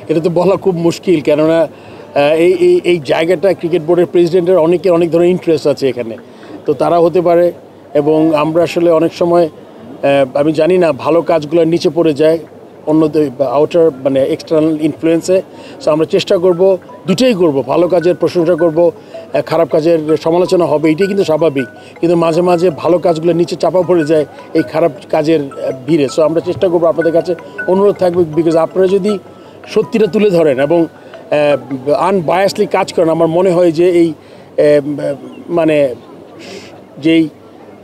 এটা তো বলা খুব মুশকিল, কেননা এই এই এই জায়গাটা ক্রিকেট বোর্ডের প্রেসিডেন্টের অনেক ধরনের ইন্টারেস্ট আছে এখানে, তো তারা হতে পারে। এবং আমরা আসলে অনেক সময় আমি জানি না, ভালো কাজগুলো নিচে পড়ে যায় অন্য আউটার মানে এক্সটার্নাল ইনফ্লুয়েন্সে। সো আমরা চেষ্টা করব, দুটোই করব, ভালো কাজের প্রশংসা করব, খারাপ কাজের সমালোচনা হবে, এটাই কিন্তু স্বাভাবিক। কিন্তু মাঝে মাঝে ভালো কাজগুলো নিচে চাপা পড়ে যায় এই খারাপ কাজের ভিড়ে। সো আমরা চেষ্টা করব, আপনাদের কাছে অনুরোধ থাকবে, বিকজ আপনারা যদি সত্যিটা তুলে ধরেন এবং আনবায়াসলি কাজ করেন, আমার মনে হয় যে এই মানে যেই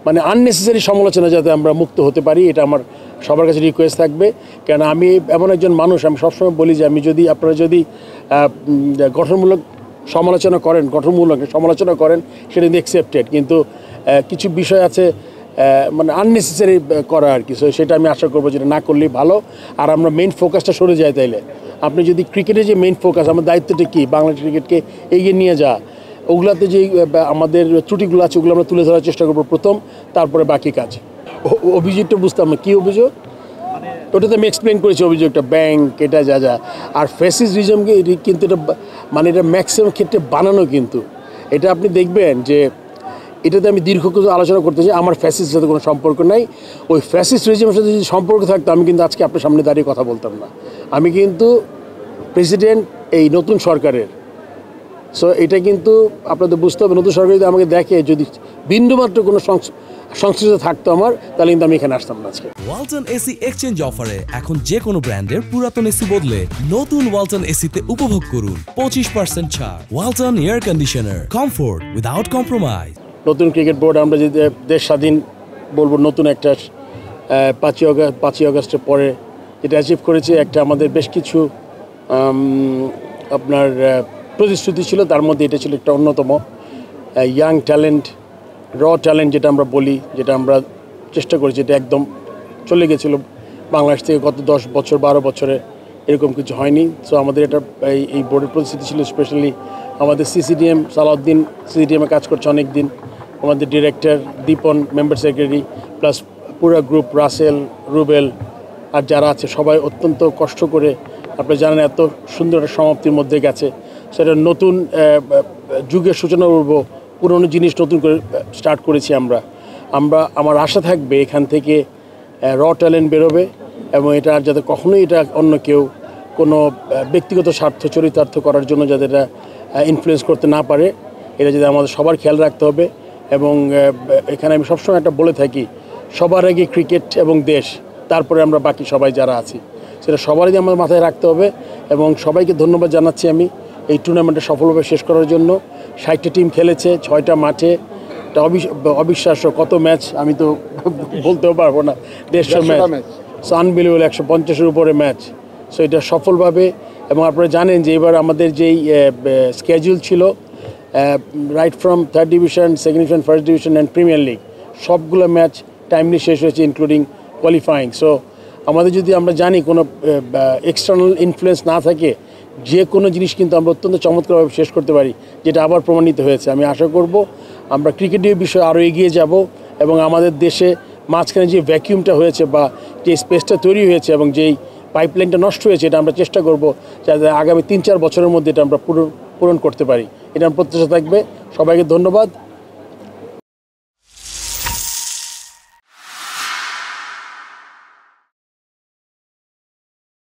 মানে আননেসেসারি সমালোচনা যাতে আমরা মুক্ত হতে পারি, এটা আমার সবার কাছে রিকোয়েস্ট থাকবে। কেন আমি এমন একজন মানুষ, আমি সবসময় বলি যে আপনারা যদি গঠনমূলক সমালোচনা করেন সেটা কিন্তু অ্যাকসেপ্টেড, কিন্তু কিছু বিষয় আছে মানে আননেসেসারি করা আর কি। সো সেটা আমি আশা করবো যেটা না করলেই ভালো, আর আমরা মেইন ফোকাসটা সরে যাই। তাইলে আপনি যদি ক্রিকেটের যে মেইন ফোকাস, আমার দায়িত্বটা কী, বাংলাদেশ ক্রিকেটকে এগিয়ে নিয়ে যাওয়া, ওগুলাতে যে আমাদের ত্রুটিগুলো আছে ওগুলো আমরা তুলে ধরার চেষ্টা করবো প্রথম, তারপরে বাকি কাজ। অভিযোগটা বুঝতাম না, কী অভিযোগ? ওটা তো আমি এক্সপ্লেন করেছি অভিযোগটা, ব্যাংক এটা যা আর ফ্যাসিজমকে কিন্তু এটা মানে এটা ম্যাক্সিমাম ক্ষেত্রে বানানো। কিন্তু এটা আপনি দেখবেন যে এটাতে আমি দীর্ঘ কিছু আলোচনা করতে চাই, আমার ফ্যাসিস্টের সাথে কোনো সম্পর্ক নাই। ওই ফ্যাসিস্ট রিজিমের সাথে যদি সম্পর্ক থাকতো আমি কিন্তু আজকে আপনার সামনে দাঁড়িয়ে কথা বলতাম না। আমি কিন্তু প্রেসিডেন্ট এই নতুন সরকারের। সো এটা কিন্তু আপনাদের বুঝতে হবে, নতুন সরকার যদি আমাকে দেখে যদি বিন্দুমাত্র কোনো সংশ্লিষ্ট থাকতো আমার, তাহলে কিন্তু আমি এখানে আসতাম না আজকে। ওয়ালটন এসি এক্সচেঞ্জ অফারে এখন যে কোনো ব্র্যান্ডের পুরাতন এসি বদলে নতুন ওয়ালটন এসিতে উপভোগ করুন 25% ছাড়। Walton air conditioner, comfort without compromise. নতুন ক্রিকেট বোর্ড আমরা যদি দেশ স্বাধীন বলবো, নতুন একটা 5ই আগস্টের পরে যেটা অ্যাচিভ করেছে, একটা আমাদের বেশ কিছু আপনার প্রতিশ্রুতি ছিল, তার মধ্যে এটা ছিল একটা অন্যতম। ইয়াং ট্যালেন্ট, ট্যালেন্ট যেটা আমরা বলি, যেটা আমরা চেষ্টা করেছি, এটা একদম চলে গেছিলো বাংলাদেশ থেকে গত 10 বছর 12 বছরে, এরকম কিছু হয়নি। সো আমাদের এটা এই বোর্ডের প্রতিশ্রুতি ছিল, স্পেশালি আমাদের সিসিডিএম সালাউদ্দিন সিসিডিএমে কাজ করছে অনেক দিন, আমাদের ডিরেক্টর দীপন মেম্বার সেক্রেটারি, প্লাস পুরো গ্রুপ, রাসেল, রুবেল আর যারা আছে সবাই অত্যন্ত কষ্ট করে, আপনি জানেন এত সুন্দর একটা সমাপ্তির মধ্যে গেছে। সেটা নতুন যুগের সূচনা করব, পুরনো জিনিস নতুন করে স্টার্ট করেছি আমার আশা থাকবে এখান থেকে ট্যালেন্ট বেরোবে, এবং এটা আর যাতে কখনোই এটা অন্য কেউ কোনো ব্যক্তিগত স্বার্থ চরিতার্থ করার জন্য যাতে এটা ইনফ্লুয়েন্স করতে না পারে, এটা যদি আমাদের সবার খেয়াল রাখতে হবে। এবং এখানে আমি সবসময় একটা বলে থাকি, সবার আগে ক্রিকেট এবং দেশ, তারপরে আমরা বাকি সবাই যারা আছি, সেটা সবারই আমার মাথায় রাখতে হবে। এবং সবাইকে ধন্যবাদ জানাচ্ছি আমি এই টুর্নামেন্টে সফলভাবে শেষ করার জন্য। 60টা টিম খেলেছে 6টা মাঠে, এটা অবিশ্বাস্য কত ম্যাচ, আমি তো বলতেও পারবো না, 150 ম্যাচ, আনবিলিভেবল, 150-এর উপরে ম্যাচ। সো এটা সফলভাবে, এবং আপনারা জানেন যে এবার আমাদের যেই স্কেডিউল ছিল, right from 3rd division, 2nd division, 1st division and premier league, সবগুলো ম্যাচ টাইমলি শেষ হয়েছে, ইনক্লুডিং কোয়ালিফাইং। সো আমাদের যদি আমরা জানি কোনো এক্সটার্নাল ইনফ্লুয়েন্স না থাকে, যে কোনো জিনিস কিন্তু আমরা অত্যন্ত চমৎকারভাবে শেষ করতে পারি, যেটা আবার প্রমাণিত হয়েছে। আমি আশা করব আমরা ক্রিকেটের বিষয়ে আরও এগিয়ে যাব, এবং আমাদের দেশে মাঝখানে যে ভ্যাকিউমটা হয়েছে বা যে স্পেসটা তৈরি হয়েছে এবং যেই পাইপলাইনটা নষ্ট হয়েছে, এটা আমরা চেষ্টা করব যাতে আগামী 3-4 বছরের মধ্যে এটা আমরা পূরণ করতে পারি। এটা আমার প্রত্যাশা থাকবে। সবাইকে ধন্যবাদ।